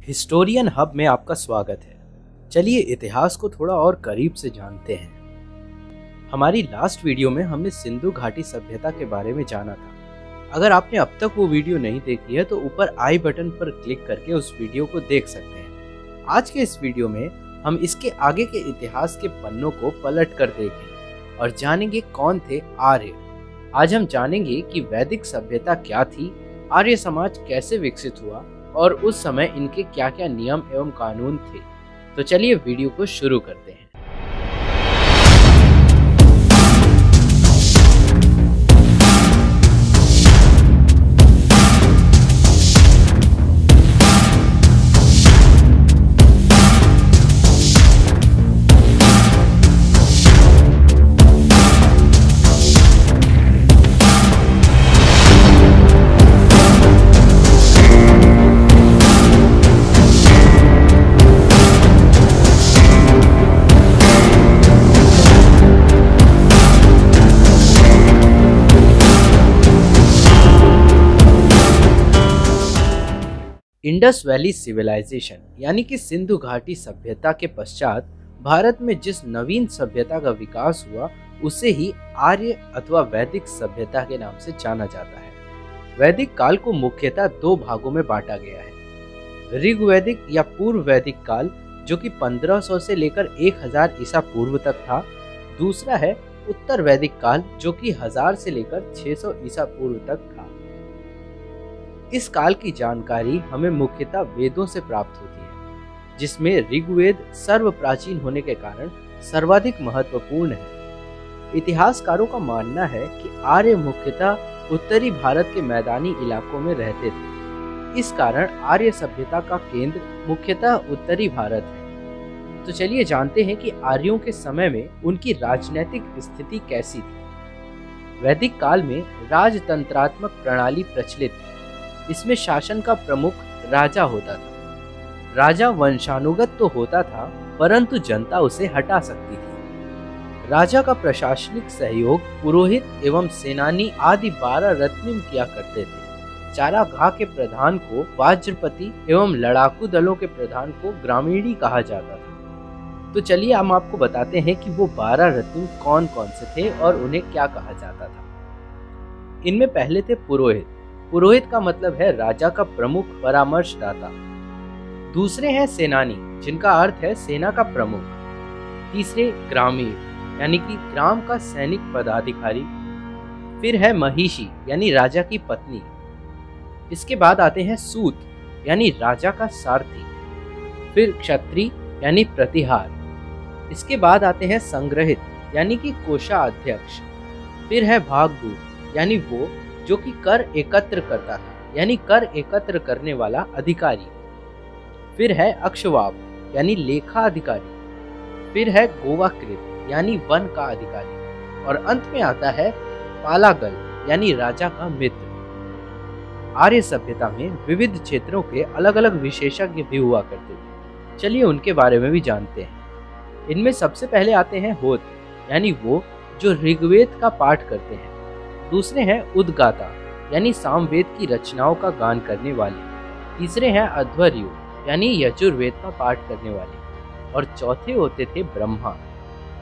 Historian hub में आपका स्वागत है। चलिए इतिहास को थोड़ा और करीब से जानते हैं। हमारी लास्ट वीडियो में हमने सिंधु घाटी सभ्यता के बारे में जाना था। अगर आपने अब तक वो वीडियो नहीं देखी है तो ऊपर आई बटन पर क्लिक करके उस वीडियो को देख सकते हैं। आज के इस वीडियो में हम इसके आगे के इतिहास के पन्नों को पलट कर देखेंगे और जानेंगे कौन थे आर्य। आज हम जानेंगे कि वैदिक सभ्यता क्या थी, आर्य समाज कैसे विकसित हुआ और उस समय इनके क्या क्या नियम एवं कानून थे। तो चलिए वीडियो को शुरू करते हैं। इंडस वैली सिविलाइजेशन यानी कि सिंधु घाटी सभ्यता के पश्चात भारत में जिस नवीन सभ्यता का विकास हुआ उसे ही आर्य अथवा वैदिक सभ्यता के नाम से जाना जाता है। वैदिक काल को मुख्यतः दो भागों में बांटा गया है। ऋग्वैदिक या पूर्व वैदिक काल जो कि 1500 से लेकर 1000 ईसा पूर्व तक था। दूसरा है उत्तर वैदिक काल जो कि 1000 से लेकर 600 ईसा पूर्व तक था। इस काल की जानकारी हमें मुख्यतः वेदों से प्राप्त होती है, जिसमें ऋग्वेद सर्व प्राचीन होने के कारण सर्वाधिक महत्वपूर्ण है। इतिहासकारों का मानना है कि आर्य मुख्यतः उत्तरी भारत के मैदानी इलाकों में रहते थे। इस कारण आर्य सभ्यता का केंद्र मुख्यतः उत्तरी भारत है। तो चलिए जानते हैं कि आर्यों के समय में उनकी राजनीतिक स्थिति कैसी थी। वैदिक काल में राजतंत्रात्मक प्रणाली प्रचलित थी। इसमें शासन का प्रमुख राजा होता था। राजा वंशानुगत तो होता था परंतु जनता उसे हटा सकती थी। राजा का प्रशासनिक सहयोग पुरोहित एवं सेनानी आदि 12 रत्निम किया करते थे। चारागाह के प्रधान को वाज्रपति एवं लड़ाकू दलों के प्रधान को ग्रामीणी कहा जाता था। तो चलिए हम आपको बताते हैं कि वो 12 रत्निम कौन कौन से थे और उन्हें क्या कहा जाता था। इनमें पहले थे पुरोहित। पुरोहित का मतलब है राजा का प्रमुख परामर्शदाता। दूसरे हैं सेनानी जिनका अर्थ है सेना का प्रमुख। तीसरे ग्रामीण यानी कि ग्राम का सैनिक पदाधिकारी। फिर है महिषी यानी राजा की पत्नी। इसके बाद आते हैं सूत यानी राजा का सारथी। फिर क्षत्रिय यानी प्रतिहार। इसके बाद आते हैं संग्रहित यानी कि कोषाध्यक्ष। फिर है भागदूत यानी वो जो कि कर एकत्र करता था यानी कर एकत्र करने वाला अधिकारी। फिर है अक्षवाप यानी लेखा अधिकारी। फिर है गोवाकृत यानी वन का अधिकारी। और अंत में आता है पालागल यानी राजा का मित्र। आर्य सभ्यता में विविध क्षेत्रों के अलग अलग विशेषज्ञ भी हुआ करते थे। चलिए उनके बारे में भी जानते हैं। इनमें सबसे पहले आते हैं होत्र यानी वो जो ऋग्वेद का पाठ करते हैं। दूसरे हैं उद्गाता यानी सामवेद की रचनाओं का गान करने वाले। तीसरे हैं अध्वर्यु यानी यजुर्वेद का पाठ करने वाले। और चौथे होते थे ब्रह्मा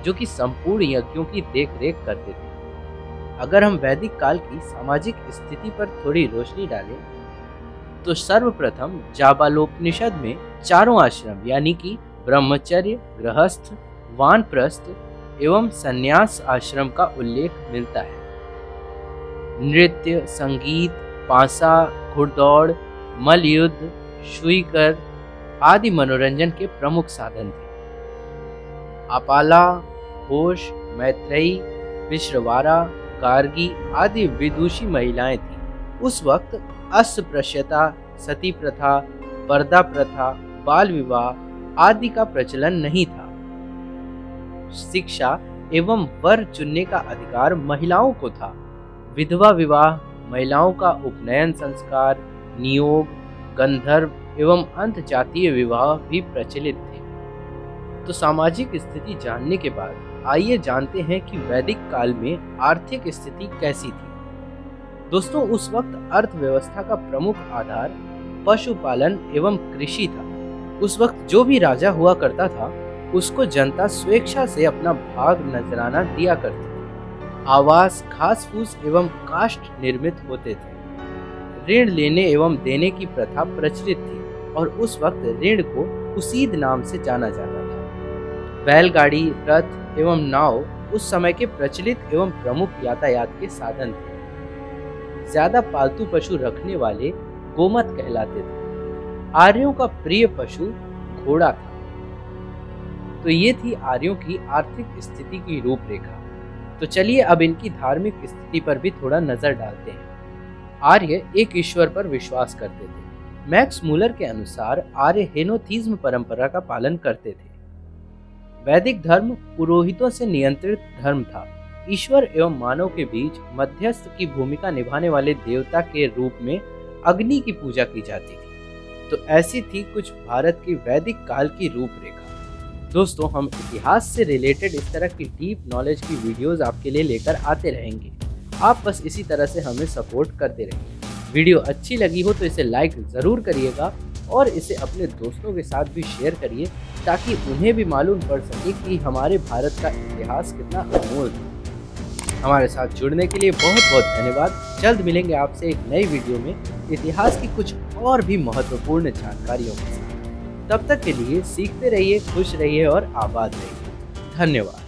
जो कि संपूर्ण यज्ञों की देखरेख करते थे। अगर हम वैदिक काल की सामाजिक स्थिति पर थोड़ी रोशनी डालें तो सर्वप्रथम जाबालोपनिषद में चारों आश्रम यानी कि ब्रह्मचर्य, गृहस्थ, वानप्रस्थ एवं संन्यास आश्रम का उल्लेख मिलता है। नृत्य, संगीत, पासा, घुड़दौड़, मल्लयुद्ध, शुईकर आदि मनोरंजन के प्रमुख साधन थे। अपाला, घोष, मैत्रेयी, विश्रवारा, गार्गी आदि विदुषी महिलाएं थीं। उस वक्त अस्पृश्यता, सती प्रथा, पर्दा प्रथा, बाल विवाह आदि का प्रचलन नहीं था। शिक्षा एवं वर चुनने का अधिकार महिलाओं को था। विधवा विवाह, महिलाओं का उपनयन संस्कार, नियोग, गंधर्व एवं अंत जातीय विवाह भी प्रचलित थे। तो सामाजिक स्थिति जानने के बाद आइए जानते हैं कि वैदिक काल में आर्थिक स्थिति कैसी थी। दोस्तों, उस वक्त अर्थव्यवस्था का प्रमुख आधार पशुपालन एवं कृषि था। उस वक्त जो भी राजा हुआ करता था उसको जनता स्वेच्छा से अपना भाग नजराना दिया करती थी। आवास घास फूस एवं काष्ठ निर्मित होते थे। ऋण लेने एवं देने की प्रथा प्रचलित थी और उस वक्त ऋण को उसीद नाम से जाना जाता था। बैलगाड़ी, रथ एवं नाव उस समय के प्रचलित एवं प्रमुख यातायात के साधन थे। ज्यादा पालतू पशु रखने वाले गोमत कहलाते थे। आर्यों का प्रिय पशु घोड़ा था। तो ये थी आर्यों की आर्थिक स्थिति की रूपरेखा। तो चलिए अब इनकी धार्मिक स्थिति पर भी थोड़ा नजर डालते हैं। आर्य एक ईश्वर पर विश्वास करते थे। मैक्स मूलर के अनुसार आर्य हेनोथीज्म परंपरा का पालन करते थे। वैदिक धर्म पुरोहितों से नियंत्रित धर्म था। ईश्वर एवं मानव के बीच मध्यस्थ की भूमिका निभाने वाले देवता के रूप में अग्नि की पूजा की जाती थी। तो ऐसी थी कुछ भारत की वैदिक काल की रूपरेखा। दोस्तों, हम इतिहास से रिलेटेड इस तरह की डीप नॉलेज की वीडियोस आपके लिए लेकर आते रहेंगे। आप बस इसी तरह से हमें सपोर्ट करते रहिए। वीडियो अच्छी लगी हो तो इसे लाइक ज़रूर करिएगा और इसे अपने दोस्तों के साथ भी शेयर करिए ताकि उन्हें भी मालूम पड़ सके कि हमारे भारत का इतिहास कितना अनमोल है। हमारे साथ जुड़ने के लिए बहुत बहुत धन्यवाद। जल्द मिलेंगे आपसे एक नई वीडियो में इतिहास की कुछ और भी महत्वपूर्ण जानकारियों के साथ। तब तक के लिए सीखते रहिए, खुश रहिए और आबाद रहिए। धन्यवाद।